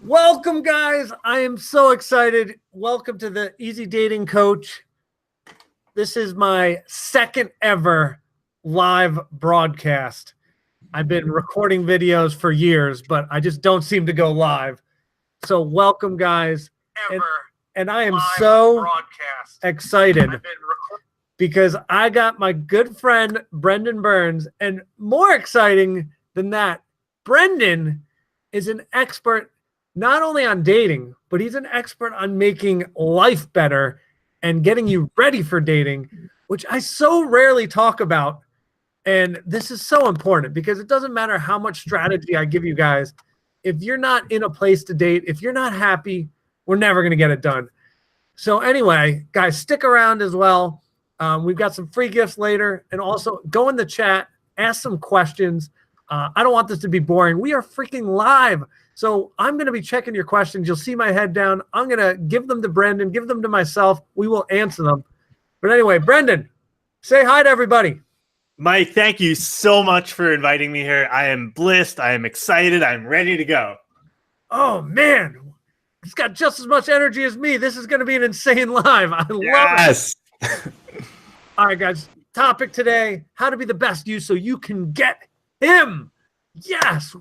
Welcome, guys. I am so excited. Welcome to the Easy Dating Coach. This is my second ever live broadcast. I've been recording videos for years, but I just don't seem to go live. So welcome, guys. And I am so excited because I got my good friend, Brendan Burns. And more exciting than that, Brendan is an expert not only on dating, but he's an expert on making life better and getting you ready for dating, which I so rarely talk about. And this is so important because it doesn't matter how much strategy I give you guys. If you're not in a place to date, if you're not happy, we're never going to get it done. So anyway, guys, stick around as well. We've got some free gifts later, and also go in the chat, ask some questions. I don't want this to be boring. We are freaking live. So I'm going to be checking your questions. You'll see my head down. I'm going to give them to Brendan, give them to myself. We will answer them. But anyway, Brendan, say hi to everybody. Mike, thank you so much for inviting me here. I am blissed. I am excited. I'm ready to go. Oh, man. He's got just as much energy as me. This is going to be an insane live. I love it. All right, guys. Topic today, how to be the best you so you can get him. Yes.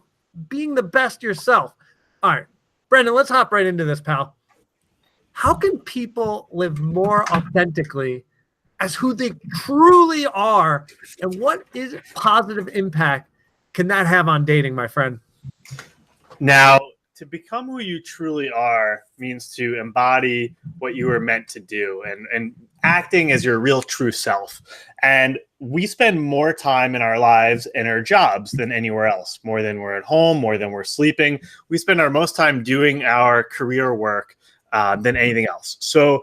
Being the best yourself. All right, Brendan, let's hop right into this, pal. How can people live more authentically as who they truly are, and what is positive impact can that have on dating, my friend? Now, to become who you truly are means to embody what you were meant to do and acting as your real true self. And we spend more time in our lives and our jobs than anywhere else, more than we're at home, more than we're sleeping. We spend our most time doing our career work than anything else. So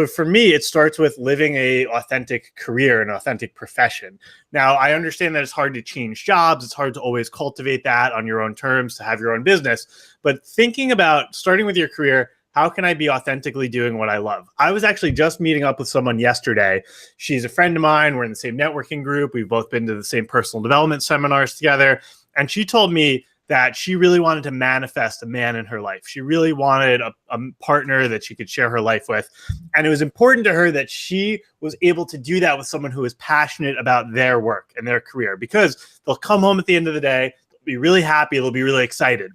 for me, it starts with living a authentic career, an authentic profession. Now, I understand that it's hard to change jobs. It's hard to always cultivate that on your own terms, to have your own business. But thinking about starting with your career, how can I be authentically doing what I love? I was actually just meeting up with someone yesterday. She's a friend of mine. We're in the same networking group. We've both been to the same personal development seminars together. And she told me that she really wanted to manifest a man in her life. She really wanted a partner that she could share her life with. And it was important to her that she was able to do that with someone who is passionate about their work and their career, because they'll come home at the end of the day, they'll be really happy, they'll be really excited.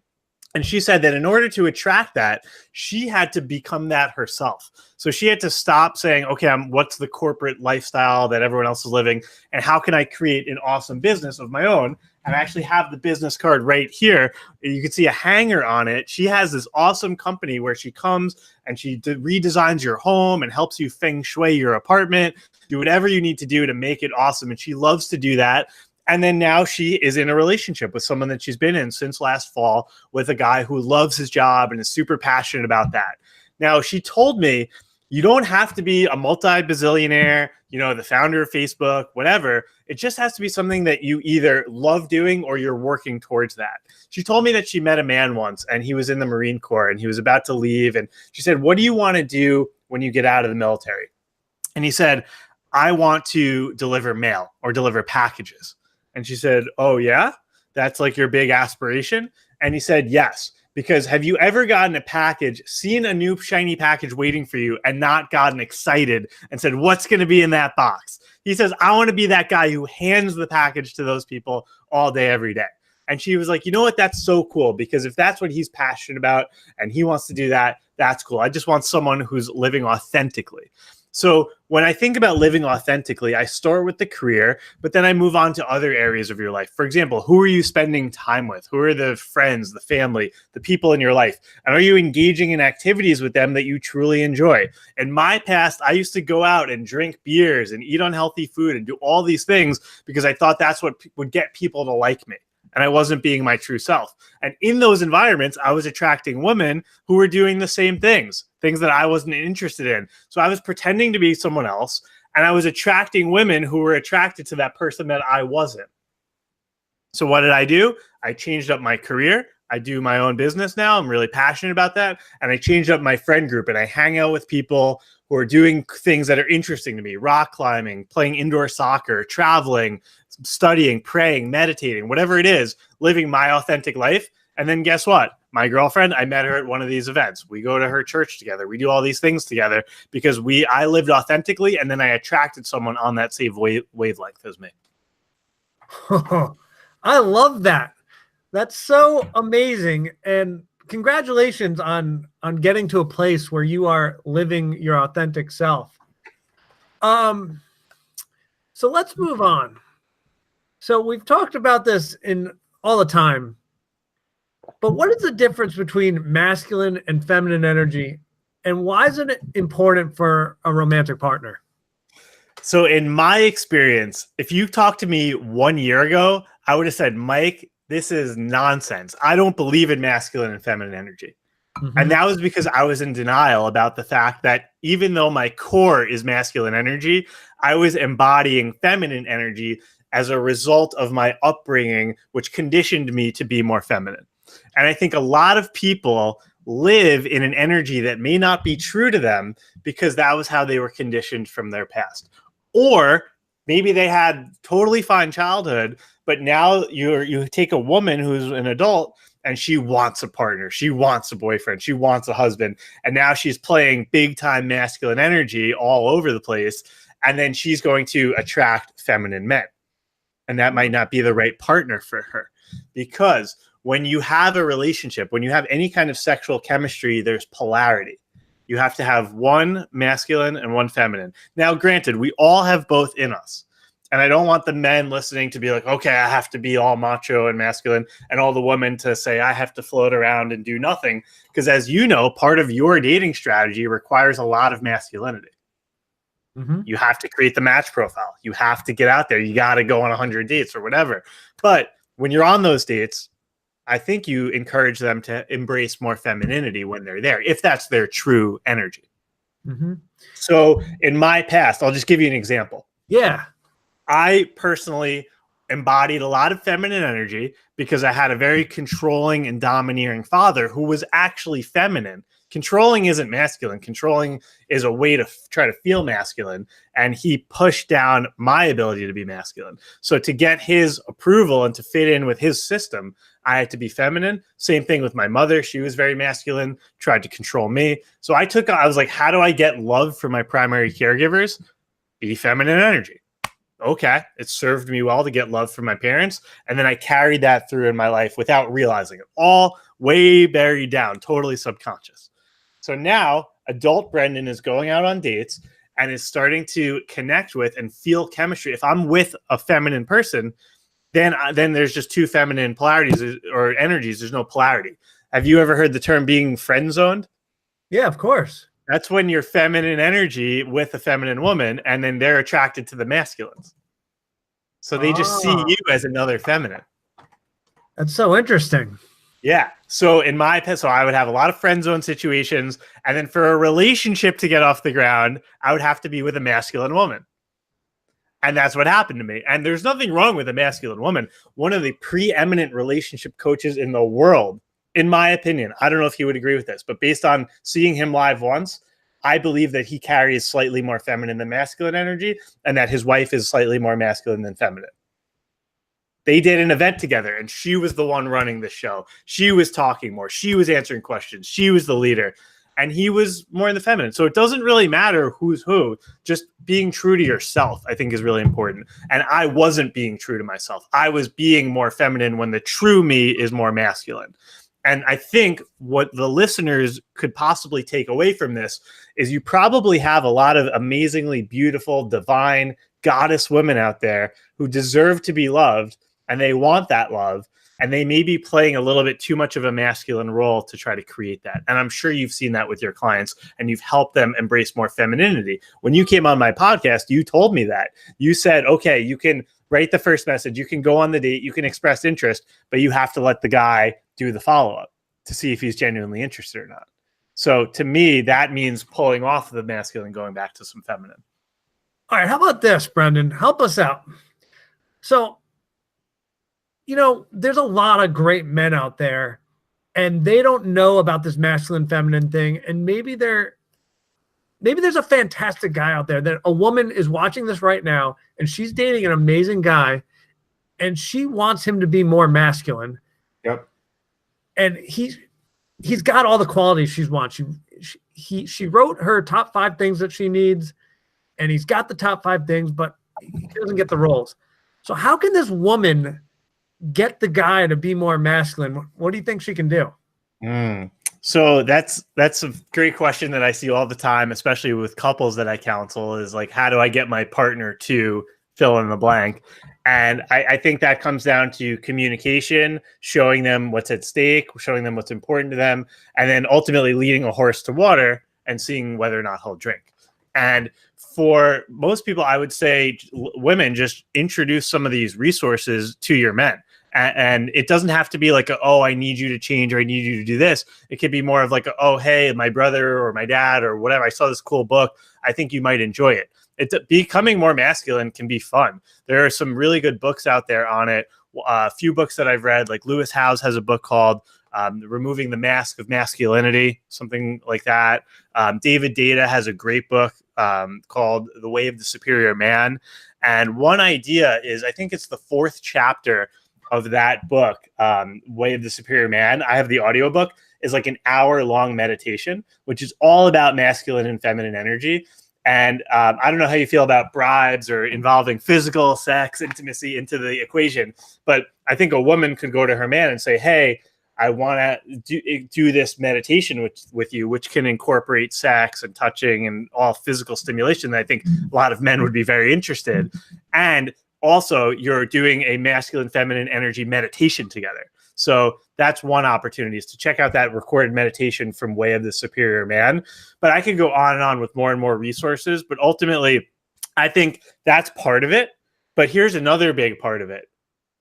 And she said that in order to attract that, she had to become that herself. So she had to stop saying, okay, what's the corporate lifestyle that everyone else is living, and how can I create an awesome business of my own? And I actually have the business card right here. You can see a hanger on it. She has this awesome company where she comes and she redesigns your home and helps you feng shui your apartment, do whatever you need to do to make it awesome. And she loves to do that. And then now she is in a relationship with someone that she's been in since last fall, with a guy who loves his job and is super passionate about that. Now, she told me, you don't have to be a multi-bazillionaire, the founder of Facebook, whatever. It just has to be something that you either love doing or you're working towards that. She told me that she met a man once and he was in the Marine Corps and he was about to leave. And she said, what do you want to do when you get out of the military? And he said, I want to deliver mail or deliver packages. And she said, oh, yeah, that's like your big aspiration? And he said, yes. Because have you ever gotten a package, seen a new shiny package waiting for you, and not gotten excited and said, what's going to be in that box? He says, I want to be that guy who hands the package to those people all day, every day. And she was like, you know what? That's so cool, because if that's what he's passionate about and he wants to do that, that's cool. I just want someone who's living authentically. So when I think about living authentically, I start with the career, but then I move on to other areas of your life. For example, who are you spending time with? Who are the friends, the family, the people in your life? And are you engaging in activities with them that you truly enjoy? In my past, I used to go out and drink beers and eat unhealthy food and do all these things because I thought that's what would get people to like me. And I wasn't being my true self. And in those environments, I was attracting women who were doing the same things that I wasn't interested in. So I was pretending to be someone else, and I was attracting women who were attracted to that person that I wasn't. So what did I do? I changed up my career. I do my own business now. I'm really passionate about that. And I changed up my friend group, and I hang out with people who are doing things that are interesting to me: rock climbing, playing indoor soccer, traveling, studying, praying, meditating, whatever it is, living my authentic life. And then guess what? My girlfriend, I met her at one of these events. We go to her church together. We do all these things together because I lived authentically, and then I attracted someone on that same wavelength as me. I love that. That's so amazing. And congratulations on getting to a place where you are living your authentic self. So let's move on. So we've talked about this in all the time, but what is the difference between masculine and feminine energy, and why is it important for a romantic partner? So in my experience, if you talked to me 1 year ago, I would have said, Mike, this is nonsense. I don't believe in masculine and feminine energy. Mm-hmm. And that was because I was in denial about the fact that even though my core is masculine energy, I was embodying feminine energy as a result of my upbringing, which conditioned me to be more feminine. And I think a lot of people live in an energy that may not be true to them because that was how they were conditioned from their past. Or maybe they had totally fine childhood, but now you take a woman who's an adult and she wants a partner, she wants a boyfriend, she wants a husband, and now she's playing big time masculine energy all over the place, and then she's going to attract feminine men. And that might not be the right partner for her, because when you have a relationship, when you have any kind of sexual chemistry, there's polarity. You have to have one masculine and one feminine. Now, granted, we all have both in us. And I don't want the men listening to be like, okay, I have to be all macho and masculine, and all the women to say, I have to float around and do nothing. Because as you know, part of your dating strategy requires a lot of masculinity. Mm-hmm. You have to create the match profile. You have to get out there. You got to go on 100 dates or whatever. But when you're on those dates, I think you encourage them to embrace more femininity when they're there, if that's their true energy. Mm-hmm. So in my past, I'll just give you an example. Yeah. I personally embodied a lot of feminine energy because I had a very controlling and domineering father who was actually feminine. Controlling isn't masculine. Controlling is a way to try to feel masculine. And he pushed down my ability to be masculine. So to get his approval and to fit in with his system, I had to be feminine. Same thing with my mother. She was very masculine, tried to control me. So I was like, how do I get love from my primary caregivers? Be feminine energy. Okay, it served me well to get love from my parents. And then I carried that through in my life without realizing it. All way buried down, totally subconscious. So now adult Brendan is going out on dates and is starting to connect with and feel chemistry. If I'm with a feminine person, then there's just two feminine polarities or energies. There's no polarity. Have you ever heard the term being friend zoned? Yeah, of course. That's when you're feminine energy with a feminine woman, and then they're attracted to the masculines. So they just see you as another feminine. That's so interesting. Yeah. So I would have a lot of friend zone situations, and then for a relationship to get off the ground, I would have to be with a masculine woman. And that's what happened to me. And there's nothing wrong with a masculine woman. One of the preeminent relationship coaches in the world, in my opinion, I don't know if he would agree with this, but based on seeing him live once, I believe that he carries slightly more feminine than masculine energy, and that his wife is slightly more masculine than feminine. They did an event together, and she was the one running the show. She was talking more. She was answering questions. She was the leader, and he was more in the feminine. So it doesn't really matter who's who. Just being true to yourself, I think, is really important. And I wasn't being true to myself. I was being more feminine when the true me is more masculine. And I think what the listeners could possibly take away from this is you probably have a lot of amazingly beautiful, divine goddess women out there who deserve to be loved, and they want that love, and they may be playing a little bit too much of a masculine role to try to create that. And I'm sure you've seen that with your clients, and you've helped them embrace more femininity. When you came on my podcast, you told me that. You said, okay, you can write the first message, you can go on the date, you can express interest, but you have to let the guy do the follow-up to see if he's genuinely interested or not. So to me, that means pulling off the masculine, going back to some feminine. All right, how about this, Brendan? Help us out. So, there's a lot of great men out there, and they don't know about this masculine feminine thing. And maybe there's a fantastic guy out there that a woman is watching this right now, and she's dating an amazing guy, and she wants him to be more masculine. Yep. and he's got all the qualities she wants. She wrote her top 5 things that she needs, and he's got the top 5 things, but he doesn't get the roles. So how can this woman get the guy to be more masculine? What do you think she can do? So that's a great question that I see all the time, especially with couples that I counsel, is like, how do I get my partner to fill in the blank? And I think that comes down to communication, showing them what's at stake, showing them what's important to them, and then ultimately leading a horse to water and seeing whether or not he'll drink. And for most people, I would say women, just introduce some of these resources to your men. And it doesn't have to be like, oh, I need you to change, or I need you to do this. It could be more of like, oh, hey, my brother or my dad or whatever, I saw this cool book. I think you might enjoy it. Becoming more masculine can be fun. There are some really good books out there on it. A few books that I've read, like Lewis Howes has a book called Removing the Mask of Masculinity, something like that. David Data has a great book called The Way of the Superior Man. And one idea is, I think it's the 4th chapter of that book, Way of the Superior Man. I have the audiobook, is like an hour-long meditation, which is all about masculine and feminine energy. And I don't know how you feel about bribes or involving physical, sex, intimacy into the equation, but I think a woman could go to her man and say, hey, I want to do this meditation with you, which can incorporate sex and touching and all physical stimulation that I think a lot of men would be very interested. And also, you're doing a masculine, feminine energy meditation together. So that's one opportunity, is to check out that recorded meditation from Way of the Superior Man. But I could go on and on with more and more resources. But ultimately, I think that's part of it. But here's another big part of it,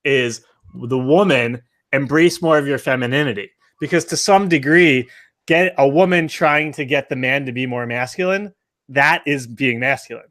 is the woman embrace more of your femininity. Because to some degree, get a woman trying to get the man to be more masculine, that is being masculine.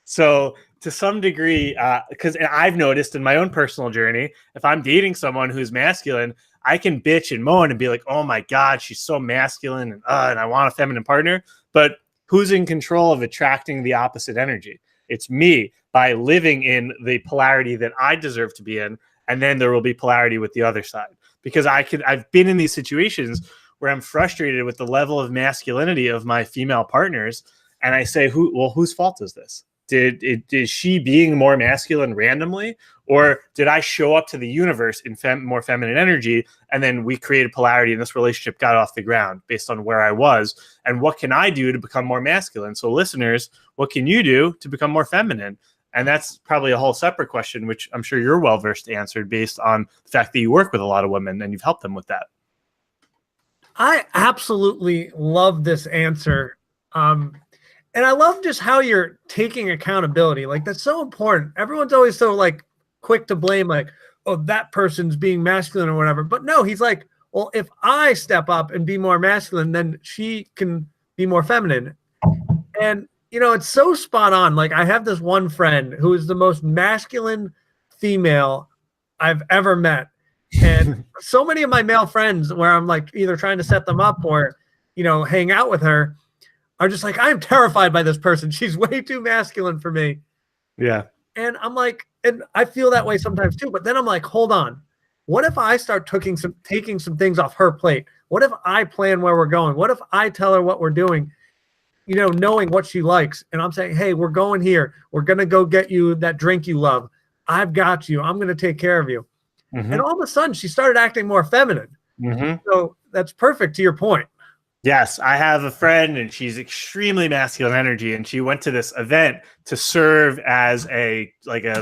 So to some degree, because I've noticed in my own personal journey, if I'm dating someone who's masculine, I can bitch and moan and be like, oh my God, she's so masculine, and I want a feminine partner. But who's in control of attracting the opposite energy? It's me, by living in the polarity that I deserve to be in. And then there will be polarity with the other side. Because I've been in these situations where I'm frustrated with the level of masculinity of my female partners. And I say, whose fault is this? Is she being more masculine randomly, or did I show up to the universe in more feminine energy, and then we created polarity and this relationship got off the ground based on where I was? And what can I do to become more masculine? So listeners, what can you do to become more feminine? And that's probably a whole separate question, which I'm sure you're well-versed to answer based on the fact that you work with a lot of women and you've helped them with that. I absolutely love this answer. And I love just how you're taking accountability. Like, that's so important. Everyone's always so like quick to blame, like, oh, that person's being masculine or whatever. But no, he's like, well, if I step up and be more masculine, then she can be more feminine. And, you know, it's so spot on. Like, I have this one friend who is the most masculine female I've ever met. And so many of my male friends, where I'm like either trying to set them up or, you know, hang out with her, are just like, I'm terrified by this person. She's way too masculine for me. Yeah. And I'm like, and I feel that way sometimes too. But then I'm like, hold on. What if I start taking some things off her plate? What if I plan where we're going? What if I tell her what we're doing, you know, knowing what she likes? And I'm saying, hey, we're going here. We're going to go get you that drink you love. I've got you. I'm going to take care of you. Mm-hmm. And all of a sudden she started acting more feminine. Mm-hmm. So that's perfect to your point. Yes, I have a friend, and she's extremely masculine energy, and she went to this event to serve as a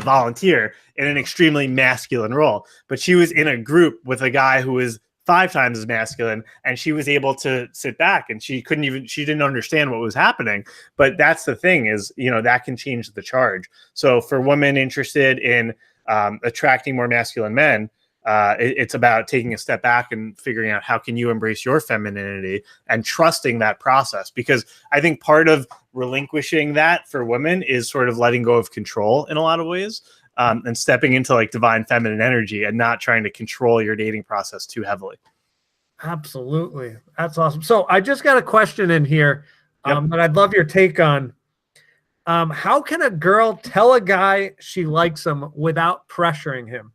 volunteer in an extremely masculine role. But she was in a group with a guy who was 5 times as masculine, and she was able to sit back, and she didn't understand what was happening. But that's the thing, is, you know, that can change the charge. So for women interested in attracting more masculine men, it's about taking a step back and figuring out how can you embrace your femininity and trusting that process. Because I think part of relinquishing that for women is sort of letting go of control in a lot of ways, and stepping into like divine feminine energy and not trying to control your dating process too heavily. Absolutely. That's awesome. So I just got a question in here that I'd love your take on. How can a girl tell a guy she likes him without pressuring him?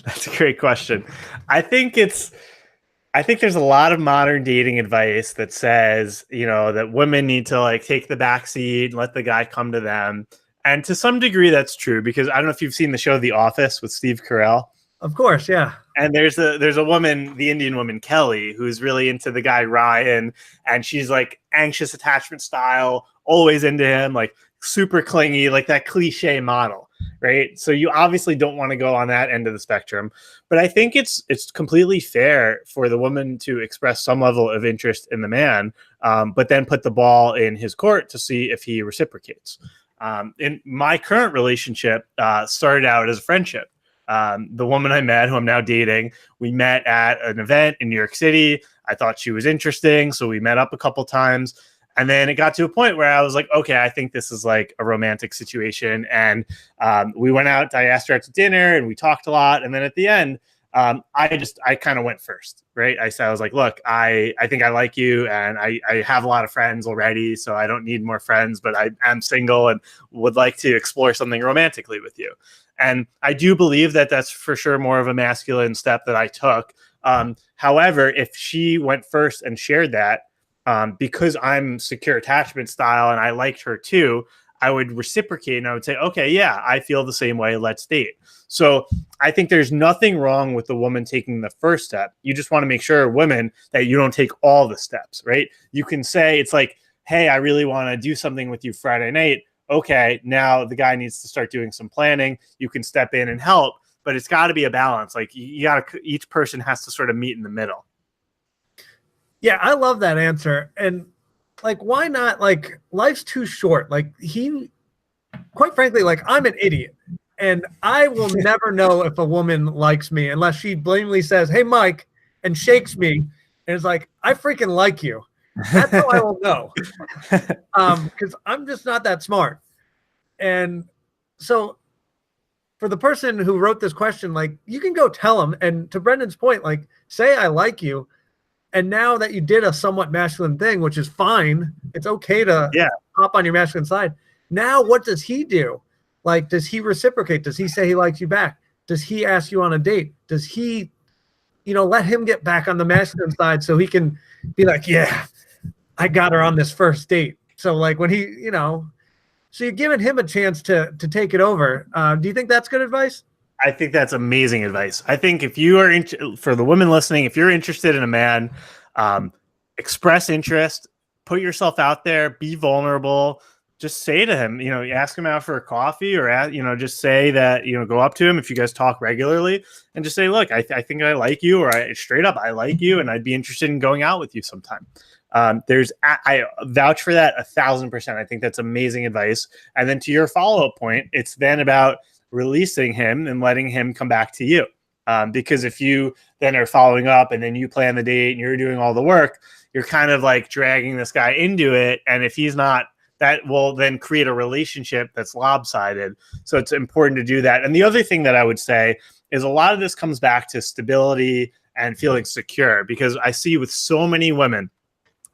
That's a great question. I think there's a lot of modern dating advice that says, that women need to like take the back seat and let the guy come to them. And to some degree that's true, because I don't know if you've seen the show The Office with Steve Carell. Of course, yeah. And there's a woman, the Indian woman Kelly, who's really into the guy Ryan, and she's like anxious attachment style, always into him, like super clingy, like that cliche model, right? So you obviously don't want to go on that end of the spectrum, but I think it's completely fair for the woman to express some level of interest in the man, but then put the ball in his court to see if he reciprocates. In my current relationship, started out as a friendship. The woman I met, who I'm now dating, we met at an event in New York City. I thought she was interesting, so we met up a couple times. And then it got to a point where I was like, okay, I think this is like a romantic situation. And we went out, I asked her out to dinner and we talked a lot. And then at the end, I kind of went first, right? I was like, look, I think I like you, and I have a lot of friends already, so I don't need more friends, but I am single and would like to explore something romantically with you. And I do believe that that's for sure more of a masculine step that I took. However, if she went first and shared that, because I'm secure attachment style and I liked her too, I would reciprocate and I would say, okay, yeah, I feel the same way. Let's date. So I think there's nothing wrong with the woman taking the first step. You just want to make sure, women, that you don't take all the steps, right? You can say, it's like, hey, I really want to do something with you Friday night. Okay, now the guy needs to start doing some planning. You can step in and help, but it's got to be a balance. Like each person has to sort of meet in the middle. Yeah, I love that answer. And like, why not? Like, life's too short. Like, quite frankly, like, I'm an idiot, and I will never know if a woman likes me unless she blatantly says, "Hey, Mike," and shakes me and is like, "I freaking like you." That's how I will know. Because I'm just not that smart. And so for the person who wrote this question, like, you can go tell him. And to Brendan's point, like, say, I like you. And now that you did a somewhat masculine thing, which is fine, it's okay to hop on your masculine side. Now, what does he do? Like, does he reciprocate? Does he say he likes you back? Does he ask you on a date? Does he, let him get back on the masculine side so he can be like, yeah, I got her on this first date. So like when he, so you're giving him a chance to take it over. Do you think that's good advice? I think that's amazing advice. I think if you are, for the women listening, if you're interested in a man, express interest, put yourself out there, be vulnerable, just say to him, ask him out for a coffee, or, just say that, go up to him if you guys talk regularly and just say, look, I think I like you, or straight up, I like you, and I'd be interested in going out with you sometime. I vouch for that 1,000%. I think that's amazing advice. And then to your follow-up point, it's then about releasing him and letting him come back to you. Because if you then are following up and then you plan the date and you're doing all the work, you're kind of like dragging this guy into it. And if he's not, that will then create a relationship that's lopsided. So it's important to do that. And the other thing that I would say is a lot of this comes back to stability and feeling secure, because I see with so many women,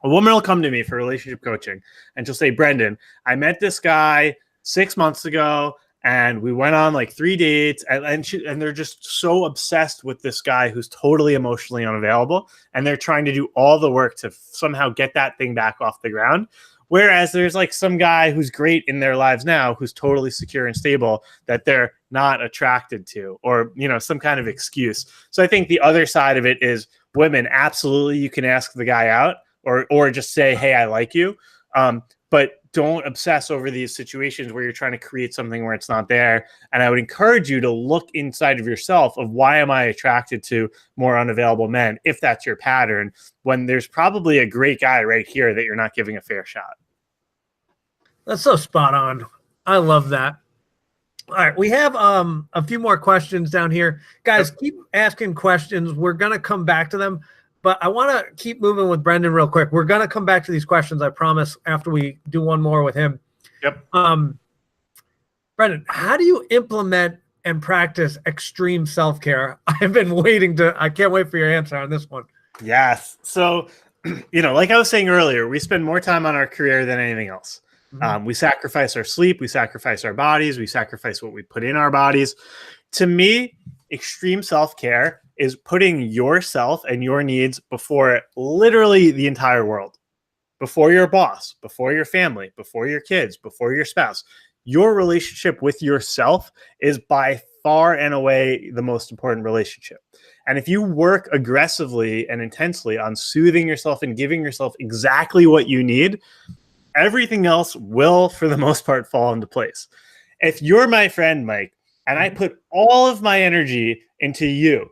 a woman will come to me for relationship coaching and she'll say, Brendan, I met this guy 6 months ago and we went on like 3 dates, and they're just so obsessed with this guy who's totally emotionally unavailable, and they're trying to do all the work to somehow get that thing back off the ground. Whereas there's like some guy who's great in their lives now, who's totally secure and stable, that they're not attracted to, or, some kind of excuse. So I think the other side of it is, women, absolutely, you can ask the guy out, or just say, hey, I like you. But don't obsess over these situations where you're trying to create something where it's not there. And I would encourage you to look inside of yourself of, why am I attracted to more unavailable men, if that's your pattern, when there's probably a great guy right here that you're not giving a fair shot. That's so spot on. I love that. All right, we have a few more questions down here. Guys, keep asking questions. We're going to come back to them. But I want to keep moving with Brendan real quick. We're going to come back to these questions, I promise, after we do one more with him. Yep. Brendan, how do you implement and practice extreme self-care? I've been I can't wait for your answer on this one. Yes. So, like I was saying earlier, we spend more time on our career than anything else. Mm-hmm. We sacrifice our sleep. We sacrifice our bodies. We sacrifice what we put in our bodies. To me, extreme self-care is putting yourself and your needs before literally the entire world, before your boss, before your family, before your kids, before your spouse. Your relationship with yourself is by far and away the most important relationship. And if you work aggressively and intensely on soothing yourself and giving yourself exactly what you need, everything else will, for the most part, fall into place. If you're my friend, Mike, and I put all of my energy into you,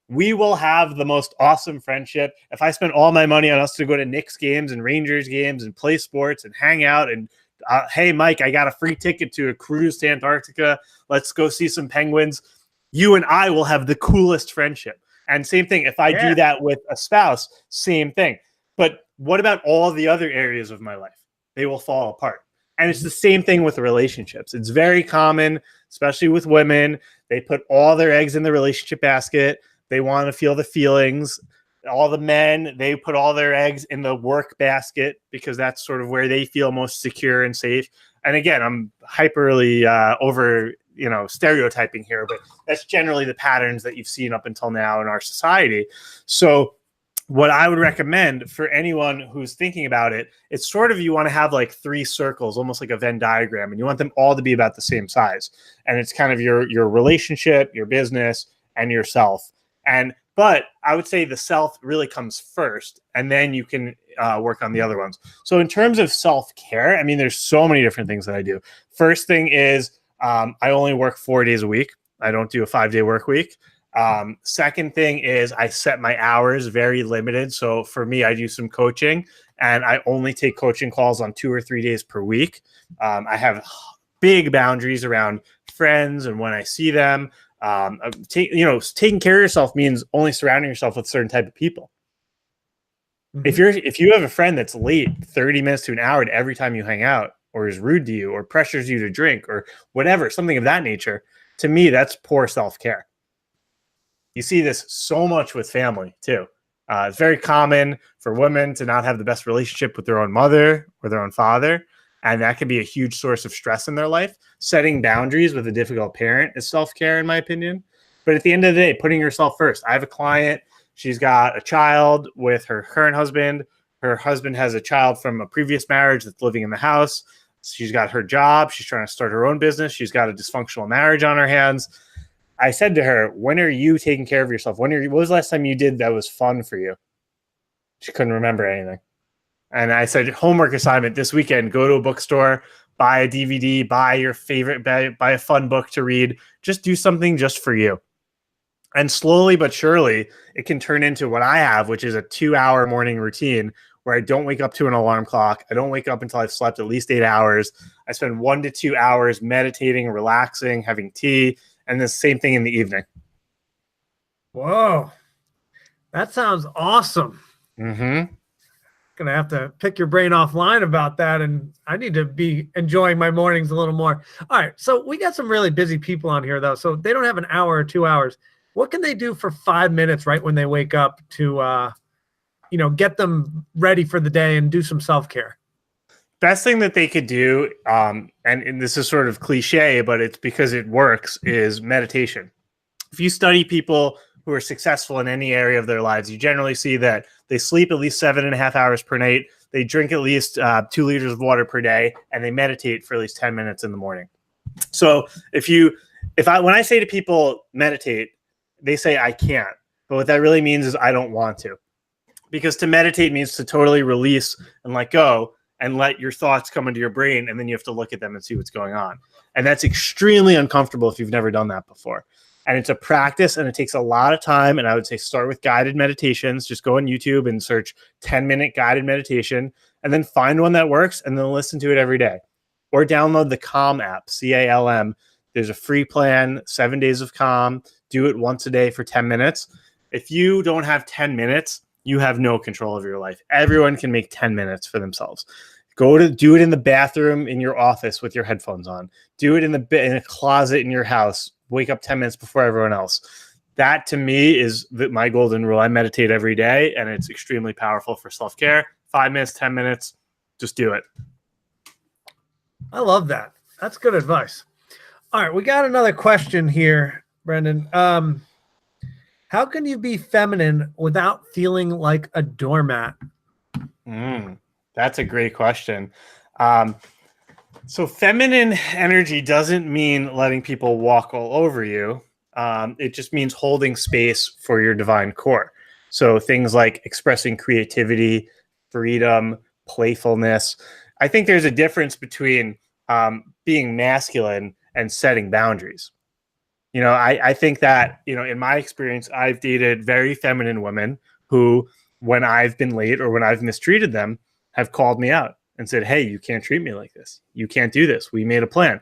we will have the most awesome friendship. If I spend all my money on us to go to Knicks games and Rangers games and play sports and hang out and hey, Mike, I got a free ticket to a cruise to Antarctica. Let's go see some penguins. You and I will have the coolest friendship. And same thing, if I do that with a spouse, same thing. But what about all the other areas of my life? They will fall apart. And it's the same thing with relationships. It's very common, especially with women. They put all their eggs in the relationship basket. They want to feel the feelings. All the men, they put all their eggs in the work basket because that's sort of where they feel most secure and safe. And again, I'm hyperly stereotyping here, but that's generally the patterns that you've seen up until now in our society. So what I would recommend for anyone who's thinking about it, it's sort of, you want to have like 3 circles, almost like a Venn diagram, and you want them all to be about the same size. And it's kind of your relationship, your business, and yourself. But I would say the self really comes first, and then you can work on the other ones. So in terms of self-care, I mean, there's so many different things that I do. First thing is I only work 4 days a week. I don't do a 5-day work week. Second thing is I set my hours very limited. So for me, I do some coaching, and I only take coaching calls on 2 or 3 days per week. I have big boundaries around friends and when I see them. Taking care of yourself means only surrounding yourself with certain type of people. Mm-hmm. If you have a friend that's late 30 minutes to an hour to every time you hang out, or is rude to you, or pressures you to drink, or whatever, something of that nature, to me, that's poor self-care. You see this so much with family too. It's very common for women to not have the best relationship with their own mother or their own father. And that can be a huge source of stress in their life. Setting boundaries with a difficult parent is self-care, in my opinion. But at the end of the day, putting yourself first. I have a client. She's got a child with her current husband. Her husband has a child from a previous marriage that's living in the house. She's got her job. She's trying to start her own business. She's got a dysfunctional marriage on her hands. I said to her, when are you taking care of yourself? What was the last time you did that was fun for you? She couldn't remember anything. And I said, homework assignment this weekend, go to a bookstore, buy a DVD, buy your favorite, buy a fun book to read. Just do something just for you. And slowly but surely, it can turn into what I have, which is a 2-hour morning routine where I don't wake up to an alarm clock. I don't wake up until I've slept at least 8 hours. I spend 1 to 2 hours meditating, relaxing, having tea, and the same thing in the evening. Whoa. That sounds awesome. Mm-hmm. Gonna have to pick your brain offline about that, and I need to be enjoying my mornings a little more. All right, so we got some really busy people on here though, so they don't have an hour or 2 hours. What can they do for 5 minutes right when they wake up to get them ready for the day and do some self-care? Best thing that they could do, and this is sort of cliche, but it's because it works, is meditation. If you study people who are successful in any area of their lives, you generally see that they sleep at least 7.5 hours per night. They drink at least 2 liters of water per day, and they meditate for at least 10 minutes in the morning. So when I say to people meditate, they say I can't. But what that really means is I don't want to. Because to meditate means to totally release and let go and let your thoughts come into your brain, and then you have to look at them and see what's going on. And that's extremely uncomfortable if you've never done that before. And it's a practice, and it takes a lot of time. And I would say start with guided meditations. Just go on YouTube and search 10-minute guided meditation, and then find one that works, and then listen to it every day. Or download the Calm app, CALM. There's a free plan, 7 days of Calm. Do it once a day for 10 minutes. If you don't have 10 minutes, you have no control of your life. Everyone can make 10 minutes for themselves. Do it in the bathroom in your office with your headphones on. Do it in a closet in your house. Wake up 10 minutes before everyone else. That to me is my golden rule. I meditate every day, and it's extremely powerful for self-care. 5 minutes, 10 minutes, just do it. I love that. That's good advice. All right, we got another question here. Brendan. How can you be feminine without feeling like a doormat? That's a great question. So feminine energy doesn't mean letting people walk all over you. It just means holding space for your divine core. So things like expressing creativity, freedom, playfulness. I think there's a difference between being masculine and setting boundaries. I think that, in my experience, I've dated very feminine women who, when I've been late or when I've mistreated them, have called me out and said, hey, you can't treat me like this. You can't do this. We made a plan.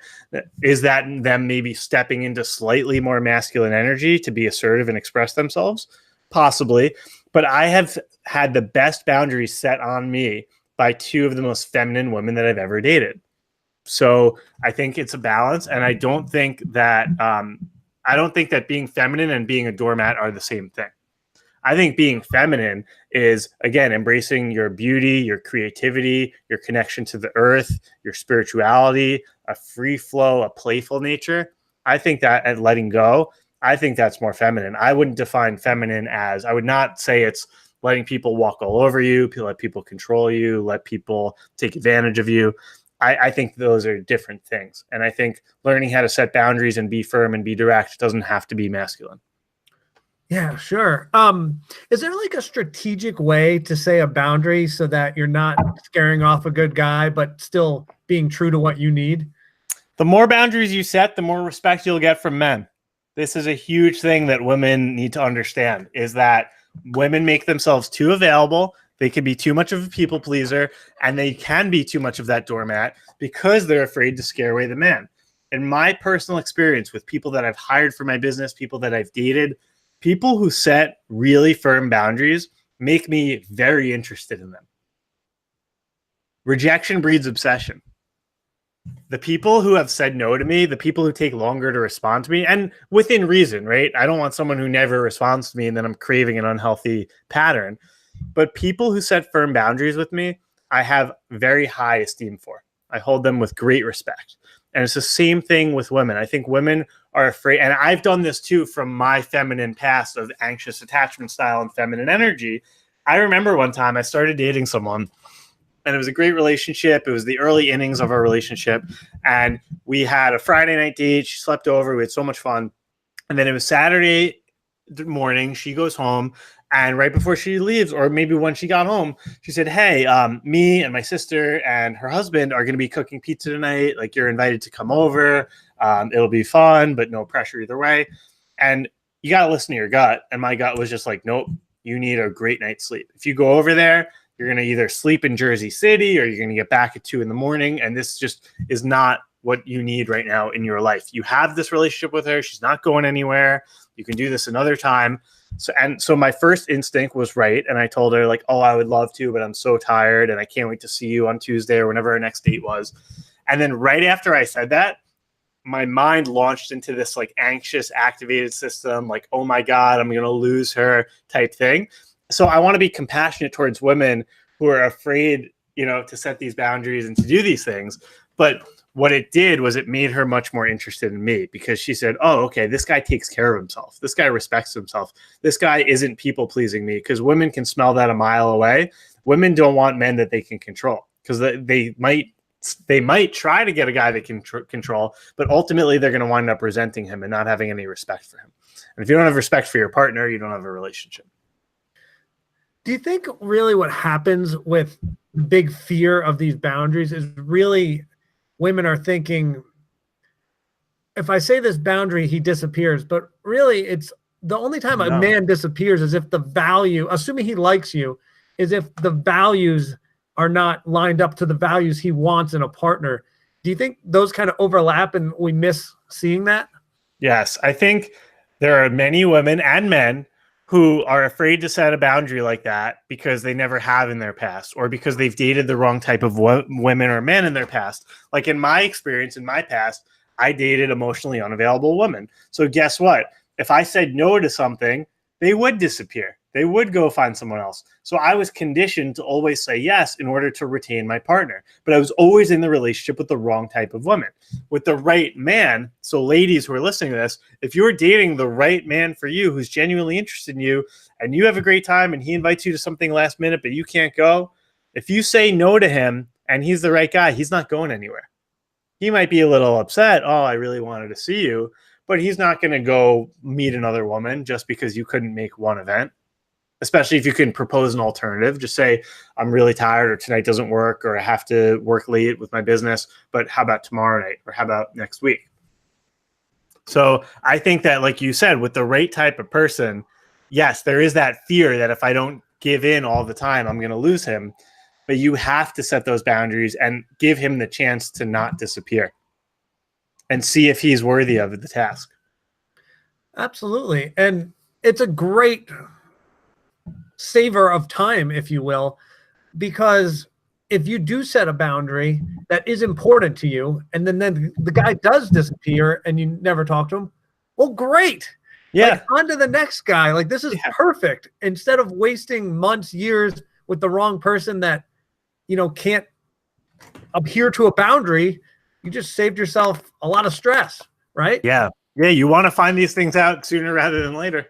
Is that them maybe stepping into slightly more masculine energy to be assertive and express themselves? Possibly. But I have had the best boundaries set on me by two of the most feminine women that I've ever dated. So I think it's a balance. And I don't think that being feminine and being a doormat are the same thing. I think being feminine is, again, embracing your beauty, your creativity, your connection to the earth, your spirituality, a free flow, a playful nature. I think that, and letting go, I think that's more feminine. I wouldn't define feminine as, I would not say it's letting people walk all over you, let people control you, let people take advantage of you. I think those are different things. And I think learning how to set boundaries and be firm and be direct doesn't have to be masculine. Yeah, sure. Is there like a strategic way to say a boundary so that you're not scaring off a good guy, but still being true to what you need? The more boundaries you set, the more respect you'll get from men. This is a huge thing that women need to understand, is that women make themselves too available. They can be too much of a people pleaser, and they can be too much of that doormat because they're afraid to scare away the man. In my personal experience with people that I've hired for my business, people that I've dated, people who set really firm boundaries make me very interested in them. Rejection breeds obsession. The people who have said no to me, the people who take longer to respond to me, and within reason, right? I don't want someone who never responds to me and then I'm craving an unhealthy pattern. But people who set firm boundaries with me, I have very high esteem for. I hold them with great respect. And it's the same thing with women. I think women are afraid, and I've done this too from my feminine past of anxious attachment style and feminine energy. I remember one time I started dating someone, and it was a great relationship. It was the early innings of our relationship. And we had a Friday night date. She slept over. We had so much fun. And then it was Saturday morning. She goes home. And right before she leaves, or maybe when she got home, she said, hey, me and my sister and her husband are going to be cooking pizza tonight. Like, you're invited to come over. It'll be fun, but no pressure either way. And you got to listen to your gut. And my gut was just like, nope, you need a great night's sleep. If you go over there, you're going to either sleep in Jersey City or you're going to get back at 2 a.m. And this just is not what you need right now in your life. You have this relationship with her. She's not going anywhere. You can do this another time. So my first instinct was right. And I told her, like, oh, I would love to, but I'm so tired and I can't wait to see you on Tuesday or whenever our next date was. And then right after I said that, my mind launched into this like anxious activated system, like, oh my God, I'm going to lose her type thing. So I want to be compassionate towards women who are afraid, to set these boundaries and to do these things. But what it did was it made her much more interested in me, because she said, oh, okay, this guy takes care of himself. This guy respects himself. This guy isn't people pleasing me, because women can smell that a mile away. Women don't want men that they can control, because they might try to get a guy that can control, but ultimately they're going to wind up resenting him and not having any respect for him. And if you don't have respect for your partner, you don't have a relationship. Do you think really what happens with big fear of these boundaries is really women are thinking, if I say this boundary, he disappears, but really it's the only time a man disappears is if the value, assuming he likes you, is if the values are not lined up to the values he wants in a partner. Do you think those kind of overlap and we miss seeing that? Yes, I think there are many women and men who are afraid to set a boundary like that because they never have in their past, or because they've dated the wrong type of women or men in their past. Like in my experience, in my past, I dated emotionally unavailable women. So guess what? If I said no to something, they would disappear. they would go find someone else. So I was conditioned to always say yes in order to retain my partner. But I was always in the relationship with the wrong type of woman. With the right man, so ladies who are listening to this, if you're dating the right man for you who's genuinely interested in you and you have a great time and he invites you to something last minute but you can't go, if you say no to him and he's the right guy, he's not going anywhere. He might be a little upset. Oh, I really wanted to see you. But he's not going to go meet another woman just because you couldn't make one event. Especially if you can propose an alternative, just say, I'm really tired, or tonight doesn't work, or I have to work late with my business, but how about tomorrow night, or how about next week? So I think that, like you said, with the right type of person, yes, there is that fear that if I don't give in all the time, I'm going to lose him. But you have to set those boundaries and give him the chance to not disappear and see if he's worthy of the task. Absolutely. And it's a great saver of time, if you will, because if you do set a boundary that is important to you, and then the guy does disappear and you never talk to him, well, great. Yeah. Like, on to the next guy. Like, this is perfect. Instead of wasting months, years with the wrong person that, can't adhere to a boundary, you just saved yourself a lot of stress, right? Yeah. Yeah. You want to find these things out sooner rather than later.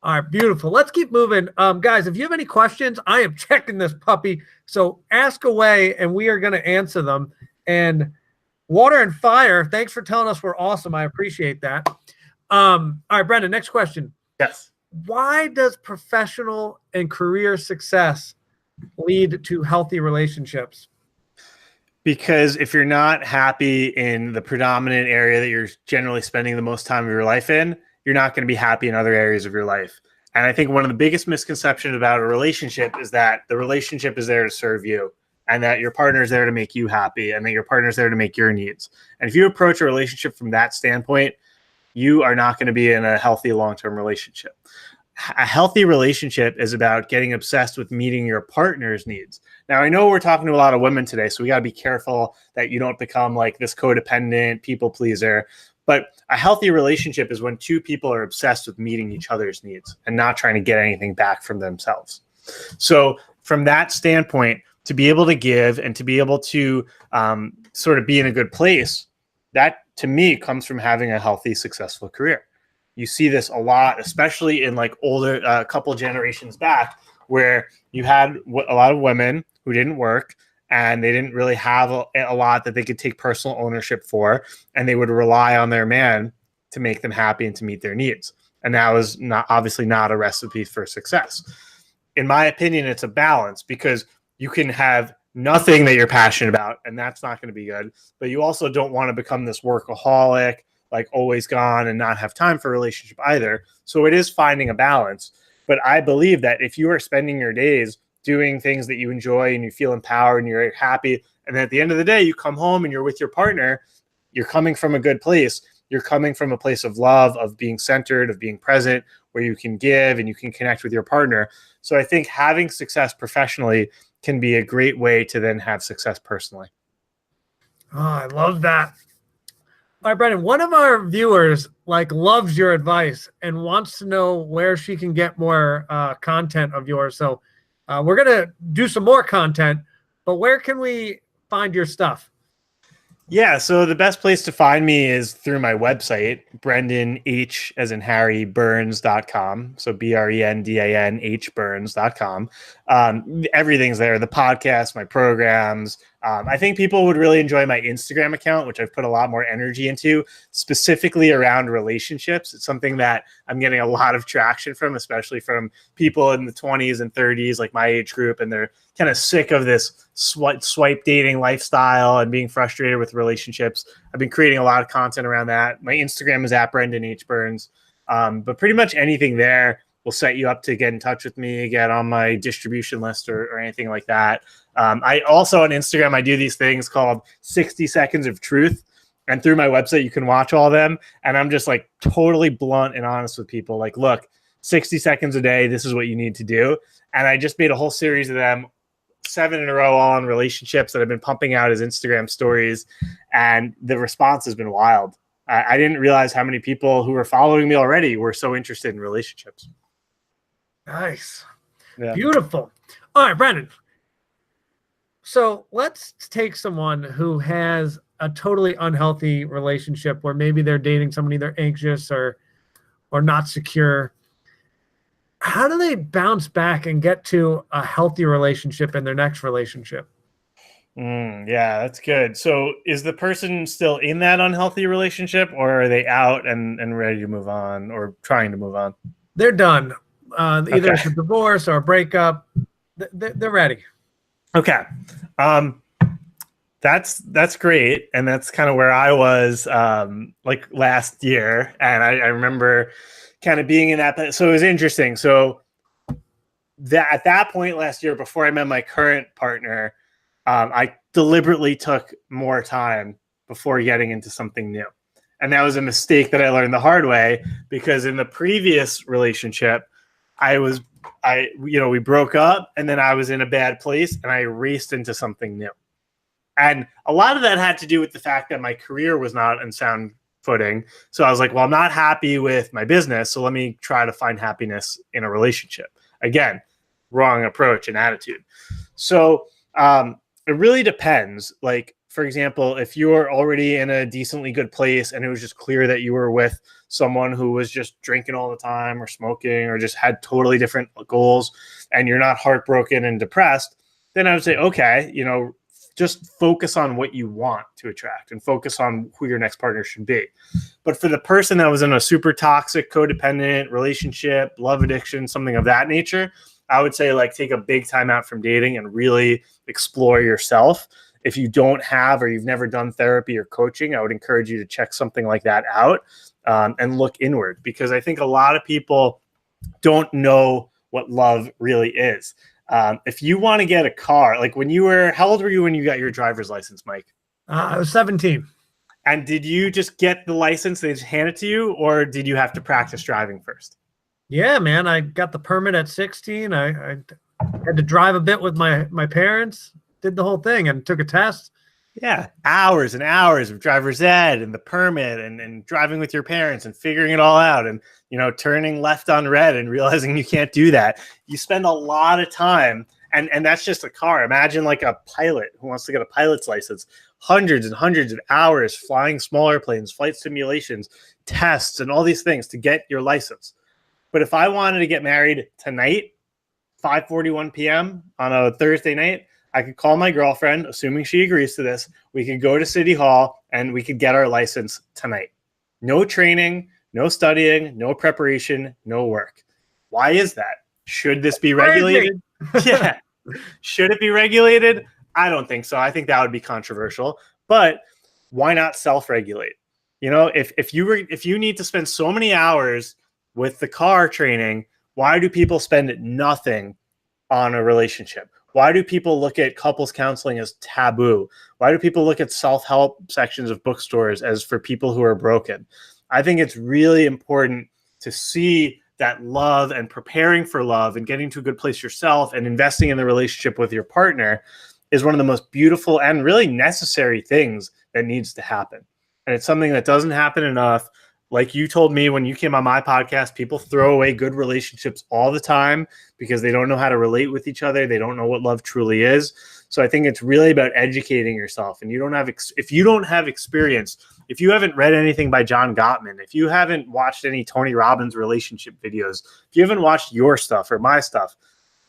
All right, beautiful. Let's keep moving. Guys, if you have any questions, I am checking this puppy. So ask away, and we are going to answer them. And Water and Fire, thanks for telling us we're awesome. I appreciate that. All right, Brendan, next question. Yes. Why does professional and career success lead to healthy relationships? Because if you're not happy in the predominant area that you're generally spending the most time of your life in, you're not going to be happy in other areas of your life. And I think one of the biggest misconceptions about a relationship is that the relationship is there to serve you, and that your partner is there to make you happy, and that your partner is there to make your needs. And if you approach a relationship from that standpoint, you are not going to be in a healthy long-term relationship. A healthy relationship is about getting obsessed with meeting your partner's needs. Now, I know we're talking to a lot of women today, so we got to be careful that you don't become like this codependent people pleaser. But a healthy relationship is when two people are obsessed with meeting each other's needs and not trying to get anything back from themselves. So from that standpoint, to be able to give and to be able to sort of be in a good place, that to me comes from having a healthy, successful career. You see this a lot, especially in like older, couple generations back, where you had a lot of women who didn't work, and they didn't really have a lot that they could take personal ownership for, and they would rely on their man to make them happy and to meet their needs. And that was obviously not a recipe for success. In my opinion, it's a balance, because you can have nothing that you're passionate about, and that's not going to be good. But you also don't want to become this workaholic, like always gone and not have time for a relationship either. So it is finding a balance. But I believe that if you are spending your days doing things that you enjoy and you feel empowered and you're happy, and then at the end of the day, you come home and you're with your partner, you're coming from a good place. You're coming from a place of love, of being centered, of being present, where you can give and you can connect with your partner. So I think having success professionally can be a great way to then have success personally. Oh, I love that. All right, Brendan, one of our viewers loves your advice and wants to know where she can get more content of yours. So we're going to do some more content, but where can we find your stuff? Yeah, so the best place to find me is through my website, Brendan H as in Harry Burns.com. So BRENDANH Burns.com. Everything's there. The podcast, my programs. I think people would really enjoy my Instagram account, which I've put a lot more energy into, specifically around relationships. It's something that I'm getting a lot of traction from, especially from people in the 20s and 30s, like my age group, and they're kind of sick of this swipe dating lifestyle and being frustrated with relationships. I've been creating a lot of content around that. My Instagram is at Brendan H. Burns. But pretty much anything there will set you up to get in touch with me, get on my distribution list or anything like that. I also on Instagram, I do these things called 60 Seconds of Truth. And through my website, you can watch all of them. And I'm just like totally blunt and honest with people. Like, look, 60 seconds a day, this is what you need to do. And I just made a whole series of them, 7 in a row, all on relationships, that I've been pumping out as Instagram stories. And the response has been wild. I didn't realize how many people who were following me already were so interested in relationships. Nice. Yeah. Beautiful. All right, Brandon. So let's take someone who has a totally unhealthy relationship where maybe they're dating somebody they're anxious or not secure. How do they bounce back and get to a healthy relationship in their next relationship? Yeah, that's good. So is the person still in that unhealthy relationship, or are they out and ready to move on or trying to move on? They're done. Either Okay. it's a divorce or a breakup. They're ready. Okay. Um, that's great. And that's kind of where I was like last year. And I remember kind of being in that. So it was interesting. So that at that point last year, before I met my current partner, I deliberately took more time before getting into something new. And that was a mistake that I learned the hard way, because in the previous relationship, we broke up, and then I was in a bad place and I raced into something new. And a lot of that had to do with the fact that my career was not in sound footing. So I was like, well, I'm not happy with my business, so let me try to find happiness in a relationship. Again, wrong approach and attitude. So it really depends. Like, for example, if you're already in a decently good place and it was just clear that you were with someone who was just drinking all the time or smoking or just had totally different goals, and you're not heartbroken and depressed, then I would say, okay, just focus on what you want to attract and focus on who your next partner should be. But for the person that was in a super toxic, codependent relationship, love addiction, something of that nature, I would say, like, take a big time out from dating and really explore yourself. If you don't have or you've never done therapy or coaching, I would encourage you to check something like that out and look inward, because I think a lot of people don't know what love really is. If you want to get a car, like how old were you when you got your driver's license, Mike? I was 17. And did you just get the license, they just hand it to you, or did you have to practice driving first? Yeah, man. I got the permit at 16. I had to drive a bit with my parents, did the whole thing and took a test. Yeah, hours and hours of driver's ed and the permit and driving with your parents and figuring it all out and, turning left on red and realizing you can't do that. You spend a lot of time, and that's just a car. Imagine like a pilot who wants to get a pilot's license, hundreds and hundreds of hours flying smaller planes, flight simulations, tests, and all these things to get your license. But if I wanted to get married tonight, 5:41 p.m. on a Thursday night, I could call my girlfriend, assuming she agrees to this. We could go to City Hall and we could get our license tonight. No training, no studying, no preparation, no work. Why is that? Should this be regulated? Yeah. Should it be regulated? I don't think so. I think that would be controversial. But why not self-regulate? If you need to spend so many hours with the car training, why do people spend nothing on a relationship? Why do people look at couples counseling as taboo? Why do people look at self-help sections of bookstores as for people who are broken? I think it's really important to see that love and preparing for love and getting to a good place yourself and investing in the relationship with your partner is one of the most beautiful and really necessary things that needs to happen. And it's something that doesn't happen enough. Like you told me when you came on my podcast, people throw away good relationships all the time because they don't know how to relate with each other. They don't know what love truly is. So I think it's really about educating yourself. And if you don't have experience, if you haven't read anything by John Gottman, if you haven't watched any Tony Robbins relationship videos, if you haven't watched your stuff or my stuff,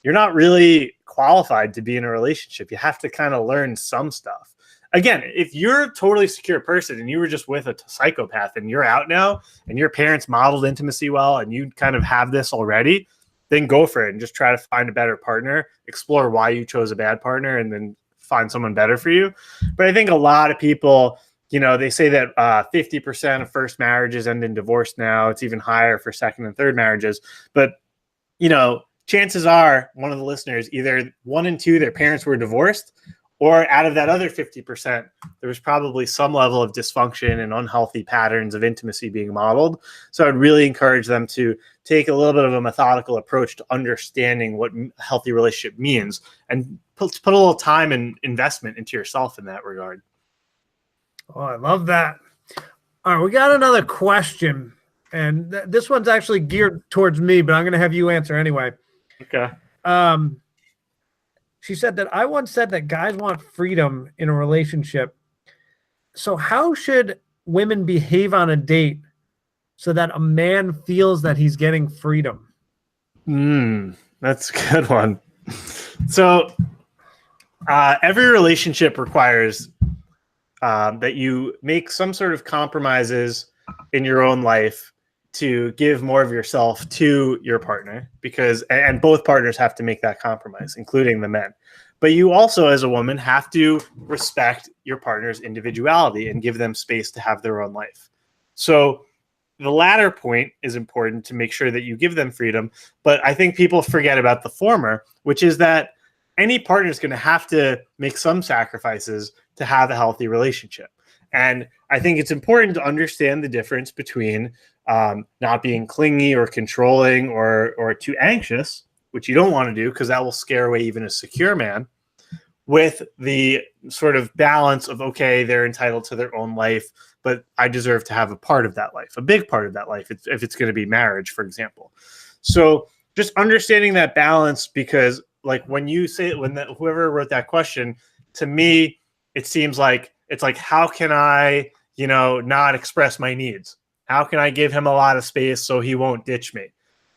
you're not really qualified to be in a relationship. You have to kind of learn some stuff. Again, if you're a totally secure person and you were just with a psychopath and you're out now and your parents modeled intimacy well and you kind of have this already, then go for it and just try to find a better partner, explore why you chose a bad partner, and then find someone better for you. But I think a lot of people, they say that 50% of first marriages end in divorce now. It's even higher for second and third marriages. But, chances are one of the listeners, either 1 and 2, their parents were divorced, or out of that other 50%, there was probably some level of dysfunction and unhealthy patterns of intimacy being modeled. So I'd really encourage them to take a little bit of a methodical approach to understanding what a healthy relationship means and put a little time and investment into yourself in that regard. Oh, I love that. All right, we got another question, and this one's actually geared towards me, but I'm going to have you answer anyway. Okay. She said that I once said that guys want freedom in a relationship. So how should women behave on a date so that a man feels that he's getting freedom? That's a good one. So every relationship requires that you make some sort of compromises in your own life to give more of yourself to your partner, because and both partners have to make that compromise, including the men. But you also, as a woman, have to respect your partner's individuality and give them space to have their own life. So the latter point is important, to make sure that you give them freedom. But I think people forget about the former, which is that any partner is going to have to make some sacrifices to have a healthy relationship. And I think it's important to understand the difference between not being clingy or controlling or too anxious, which you don't want to do because that will scare away even a secure man, with the sort of balance of, okay, they're entitled to their own life, but I deserve to have a part of that life, a big part of that life, if it's going to be marriage, for example. So just understanding that balance, because like when you say, whoever wrote that question, to me, it seems like it's like, how can I, not express my needs? How can I give him a lot of space so he won't ditch me?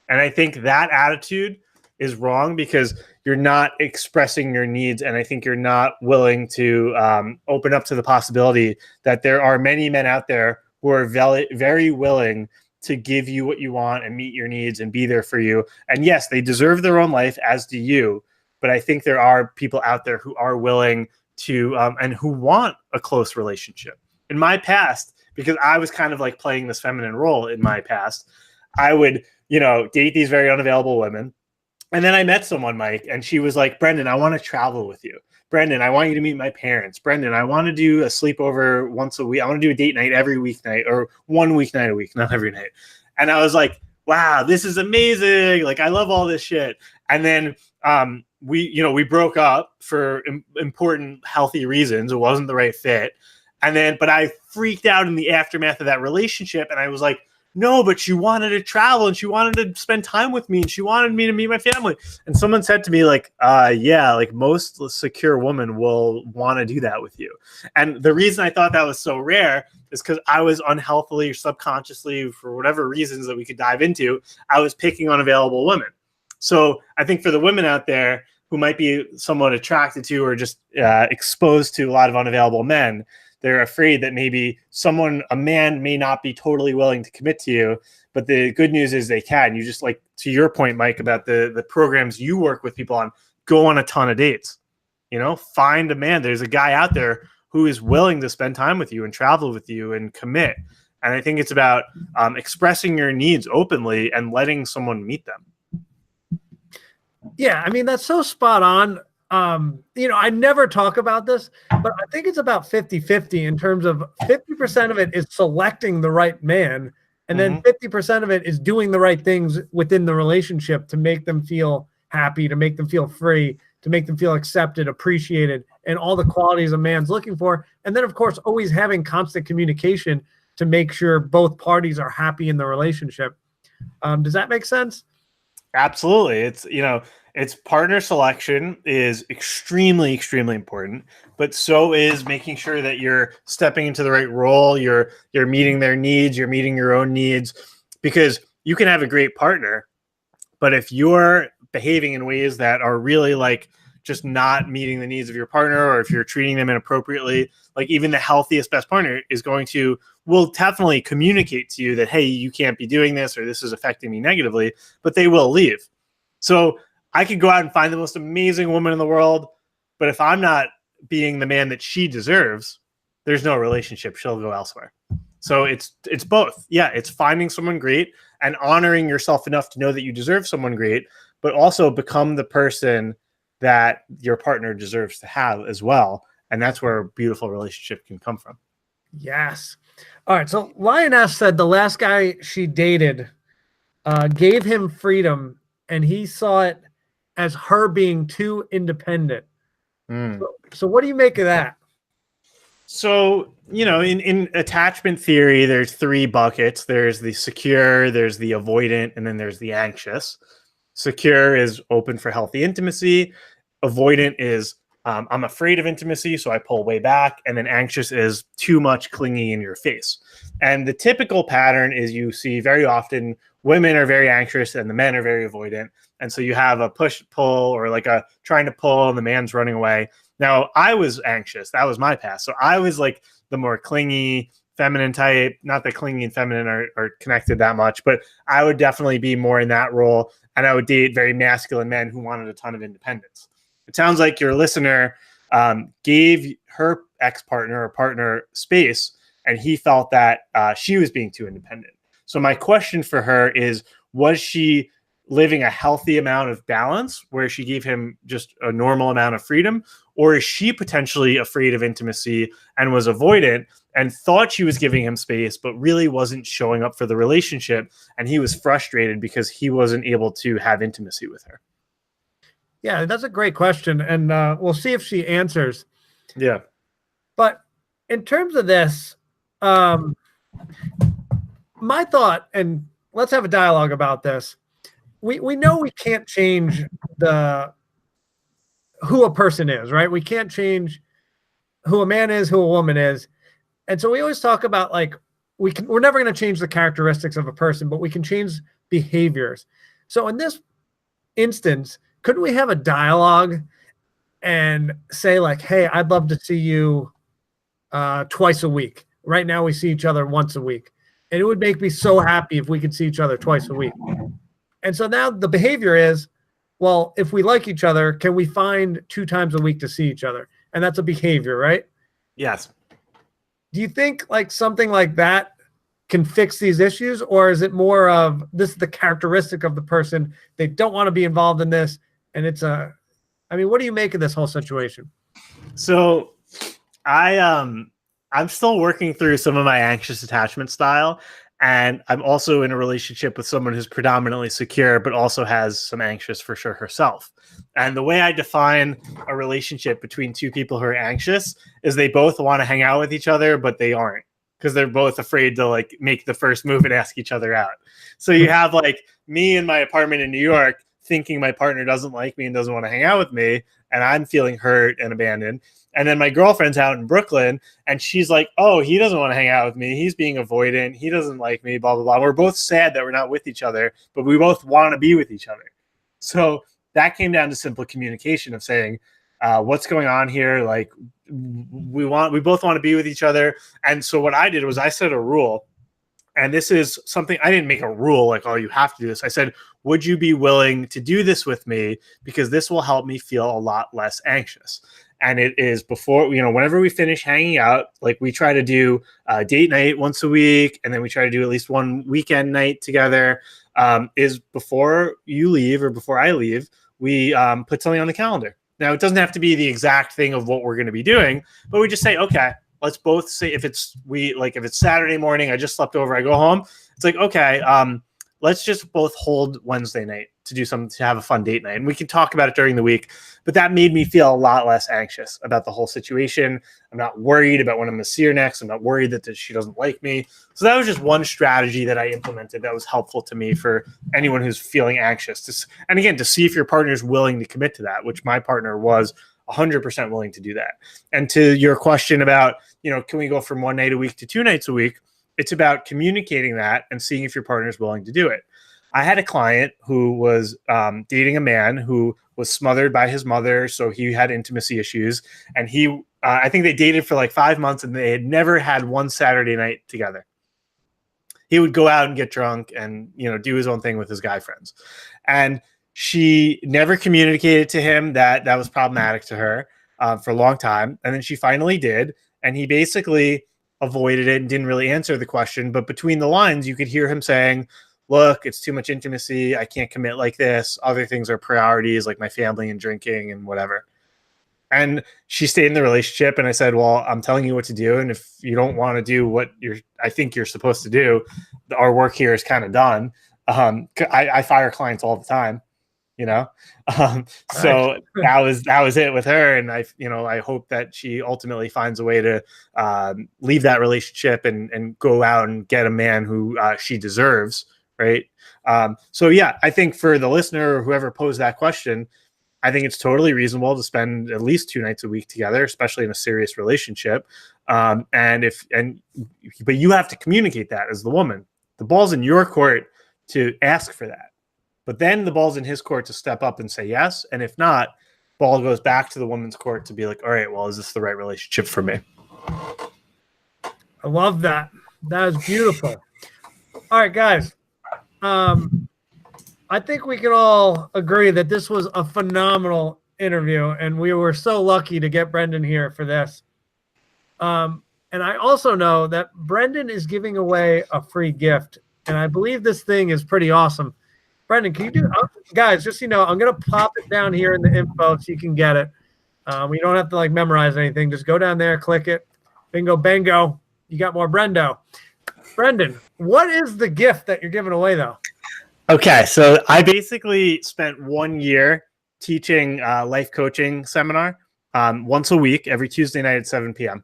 And I think that attitude is wrong, because you're not expressing your needs. And I think you're not willing to open up to the possibility that there are many men out there who are very, very willing to give you what you want and meet your needs and be there for you. And yes, they deserve their own life, as do you. But I think there are people out there who are willing to and who want a close relationship. In my past, because I was kind of like playing this feminine role in my past, I would, date these very unavailable women. And then I met someone, Mike, and she was like, Brendan, I want to travel with you. Brendan, I want you to meet my parents. Brendan, I want to do a sleepover once a week. I want to do a date night every weeknight, or one weeknight a week, not every night. And I was like, wow, this is amazing. Like, I love all this shit. And then we broke up for important, healthy reasons. It wasn't the right fit. But I freaked out in the aftermath of that relationship. And I was like, no, but she wanted to travel and she wanted to spend time with me and she wanted me to meet my family. And someone said to me, like, yeah, like most secure women will want to do that with you. And the reason I thought that was so rare is because I was unhealthily or subconsciously, for whatever reasons that we could dive into, I was picking on available women. So I think for the women out there who might be somewhat attracted to or just exposed to a lot of unavailable men, they're afraid that maybe a man may not be totally willing to commit to you, but the good news is they can. You just, like, to your point, Mike, about the programs you work with people on, go on a ton of dates, find a man. There's a guy out there who is willing to spend time with you and travel with you and commit. And I think it's about expressing your needs openly and letting someone meet them. Yeah, I mean, that's so spot on. I never talk about this, but I think it's about 50-50 in terms of 50% of it is selecting the right man. And then 50% of it is doing the right things within the relationship to make them feel happy, to make them feel free, to make them feel accepted, appreciated, and all the qualities a man's looking for. And then, of course, always having constant communication to make sure both parties are happy in the relationship. Does that make sense? Absolutely. It's partner selection is extremely, extremely important, but so is making sure that you're stepping into the right role. You're meeting their needs. You're meeting your own needs, because you can have a great partner, but if you're behaving in ways that are really like just not meeting the needs of your partner, or if you're treating them inappropriately, like even the healthiest, best partner will definitely communicate to you that, hey, you can't be doing this, or this is affecting me negatively, but they will leave. So I could go out and find the most amazing woman in the world, but if I'm not being the man that she deserves, there's no relationship. She'll go elsewhere. So it's both. Yeah, it's finding someone great and honoring yourself enough to know that you deserve someone great, but also become the person that your partner deserves to have as well. And that's where a beautiful relationship can come from. Yes. All right. So Lioness said the last guy she dated gave him freedom, and he saw it as her being too independent. So what do you make of that? So, in attachment theory, there's three buckets. There's the secure, there's the avoidant, and then there's the anxious. Secure is open for healthy intimacy. Avoidant is I'm afraid of intimacy, so I pull way back. And then anxious is too much clinging in your face. And the typical pattern is you see very often women are very anxious and the men are very avoidant. And so you have a push pull or like a trying to pull and the man's running away. Now, I was anxious. That was my past. So I was like the more clingy, feminine type. Not that clingy and feminine are connected that much, but I would definitely be more in that role. And I would date very masculine men who wanted a ton of independence. It sounds like your listener gave her ex-partner or partner space, and he felt that she was being too independent. So my question for her is, was she living a healthy amount of balance where she gave him just a normal amount of freedom? Or is she potentially afraid of intimacy and was avoidant and thought she was giving him space, but really wasn't showing up for the relationship? And he was frustrated because he wasn't able to have intimacy with her. Yeah, that's a great question. And we'll see if she answers. Yeah. But in terms of this, my thought, and let's have a dialogue about this. We know we can't change who a person is, right? We can't change who a man is, who a woman is. And so we always talk about like, we're never going to change the characteristics of a person, but we can change behaviors. So in this instance, couldn't we have a dialogue and say like, hey, I'd love to see you twice a week. Right now we see each other once a week. And it would make me so happy if we could see each other twice a week. And so now the behavior is, well, if we like each other, can we find 2 times a week to see each other? And that's a behavior, right? Yes. Do you think like something like that can fix these issues? Or is it more of this is the characteristic of the person? They don't want to be involved in this. And what do you make of this whole situation? So I'm still working through some of my anxious attachment style. And I'm also in a relationship with someone who's predominantly secure, but also has some anxious for sure herself. And the way I define a relationship between two people who are anxious is they both want to hang out with each other, but they aren't because they're both afraid to like make the first move and ask each other out. So you have like me in my apartment in New York thinking my partner doesn't like me and doesn't want to hang out with me. And I'm feeling hurt and abandoned. And then my girlfriend's out in Brooklyn and she's like, oh, he doesn't want to hang out with me. He's being avoidant. He doesn't like me, blah, blah, blah. We're both sad that we're not with each other, but we both want to be with each other. So that came down to simple communication of saying, what's going on here? Like we both want to be with each other. And so what I did was I set a rule. And this is something I didn't make a rule like, oh, you have to do this. I said, would you be willing to do this with me? Because this will help me feel a lot less anxious. And it is before, whenever we finish hanging out, like we try to do a date night once a week. And then we try to do at least one weekend night together. Is before you leave or before I leave, we put something on the calendar. Now, it doesn't have to be the exact thing of what we're going to be doing, but we just say, okay, let's both say if it's Saturday morning, I just slept over, I go home. It's like, okay, let's just both hold Wednesday night to have a fun date night. And we can talk about it during the week. But that made me feel a lot less anxious about the whole situation. I'm not worried about when I'm going to see her next. I'm not worried that she doesn't like me. So that was just one strategy that I implemented that was helpful to me for anyone who's feeling anxious. And again, to see if your partner is willing to commit to that, which my partner was 100% willing to do that. And to your question about, can we go from one night a week to 2 nights a week? It's about communicating that and seeing if your partner is willing to do it. I had a client who was dating a man who was smothered by his mother. So he had intimacy issues. And I think they dated for like 5 months and they had never had one Saturday night together. He would go out and get drunk and, do his own thing with his guy friends. And she never communicated to him that was problematic to her for a long time. And then she finally did. And he basically avoided it and didn't really answer the question. But between the lines, you could hear him saying, look, it's too much intimacy. I can't commit like this. Other things are priorities like my family and drinking and whatever. And she stayed in the relationship. And I said, well, I'm telling you what to do. And if you don't want to do what I think you're supposed to do, our work here is kind of done. I fire clients all the time. So that was it with her. And I hope that she ultimately finds a way to leave that relationship and go out and get a man who she deserves, right? So yeah, I think for the listener or whoever posed that question, I think it's totally reasonable to spend at least 2 nights a week together, especially in a serious relationship. But you have to communicate that as the woman. The ball's in your court to ask for that. But then the ball's in his court to step up and say yes. And if not, ball goes back to the woman's court to be like, all right, well, is this the right relationship for me? I love that. That is beautiful. All right, guys. I think we can all agree that this was a phenomenal interview, and we were so lucky to get Brendan here for this. And I also know that Brendan is giving away a free gift, and I believe this thing is pretty awesome. Brendan, can you do guys, just so you know, I'm going to pop it down here in the info so you can get it. You don't have to like memorize anything. Just go down there, click it. Bingo, bango. You got more Brendo. Brendan, what is the gift that you're giving away, though? Okay, so I basically spent 1 year teaching life coaching seminar once a week, every Tuesday night at 7 p.m.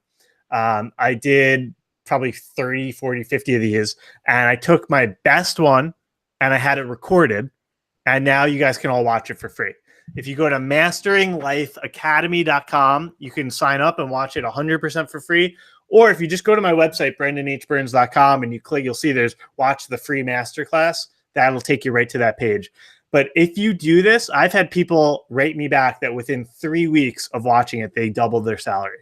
I did probably 30, 40, 50 of these, and I took my best one, and I had it recorded, and now you guys can all watch it for free. If you go to masteringlifeacademy.com, you can sign up and watch it 100% for free. Or if you just go to my website, brendanhburns.com, and you click, you'll see there's watch the free masterclass. That'll take you right to that page. But if you do this, I've had people rate me back that within 3 weeks of watching it, they doubled their salary.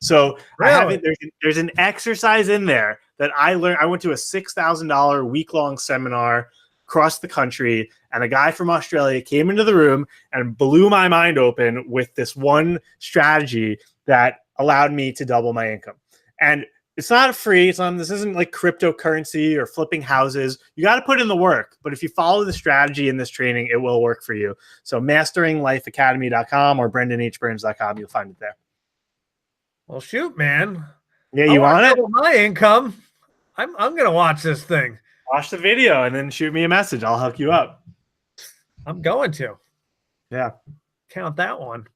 So Really? there's an exercise in there that I learned. I went to a $6,000 week-long seminar across the country, and a guy from Australia came into the room and blew my mind open with this one strategy that allowed me to double my income. And it's not free. This isn't like cryptocurrency or flipping houses. You got to put in the work. But if you follow the strategy in this training, it will work for you. So masteringlifeacademy.com or brendanhburns.com, you'll find it there. Well, shoot, man. Yeah, you want it? My income. I'm gonna watch this thing. Watch the video and then shoot me a message. I'll hook you up. I'm going to. Yeah. Count that one.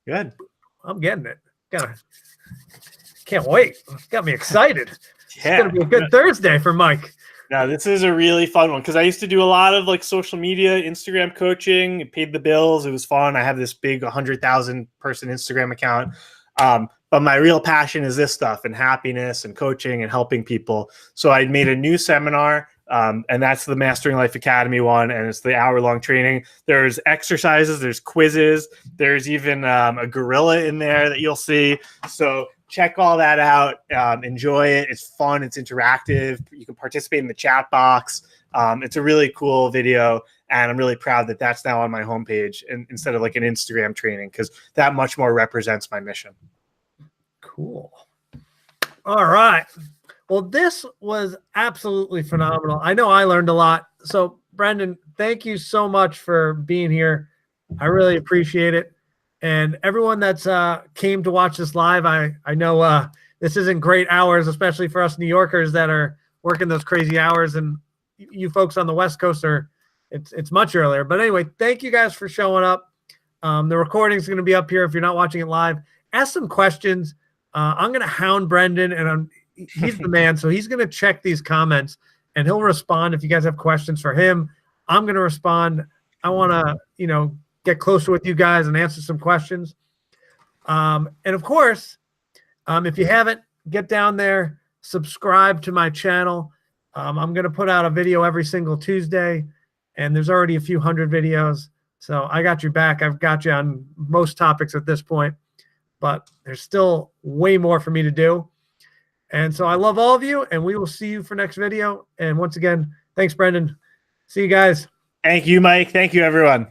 Good. I'm getting it. Can't wait. Got me excited. Yeah. It's gonna be a good Thursday for Mike. Now, this is a really fun one because I used to do a lot of like social media, Instagram coaching. It paid the bills. It was fun. I have this big 100,000 person Instagram account. But my real passion is this stuff and happiness and coaching and helping people. So I made a new seminar, and that's the Mastering Life Academy one, and it's the hour-long training. There's exercises, there's quizzes, there's even a gorilla in there that you'll see. So check all that out. Enjoy it. It's fun. It's interactive. You can participate in the chat box. It's a really cool video, and I'm really proud that that's now on my homepage instead of like an Instagram training because that much more represents my mission. Cool. All right. Well, this was absolutely phenomenal. I know I learned a lot. So, Brendan, thank you so much for being here. I really appreciate it. And everyone that's came to watch this live, I know this isn't great hours, especially for us New Yorkers that are working those crazy hours. And you folks on the West Coast it's much earlier. But anyway, thank you guys for showing up. The recording is going to be up here if you're not watching it live. Ask some questions. I'm going to hound Brendan, and he's the man, so he's going to check these comments, and he'll respond if you guys have questions for him. I'm going to respond. I want to, get closer with you guys and answer some questions. And, of course, if you haven't, get down there, subscribe to my channel. I'm going to put out a video every single Tuesday, and there's already a few hundred videos, so I got your back. I've got you on most topics at this point. But there's still way more for me to do. And so I love all of you, and we will see you for next video. And once again, thanks, Brendan. See you guys. Thank you, Mike. Thank you, everyone.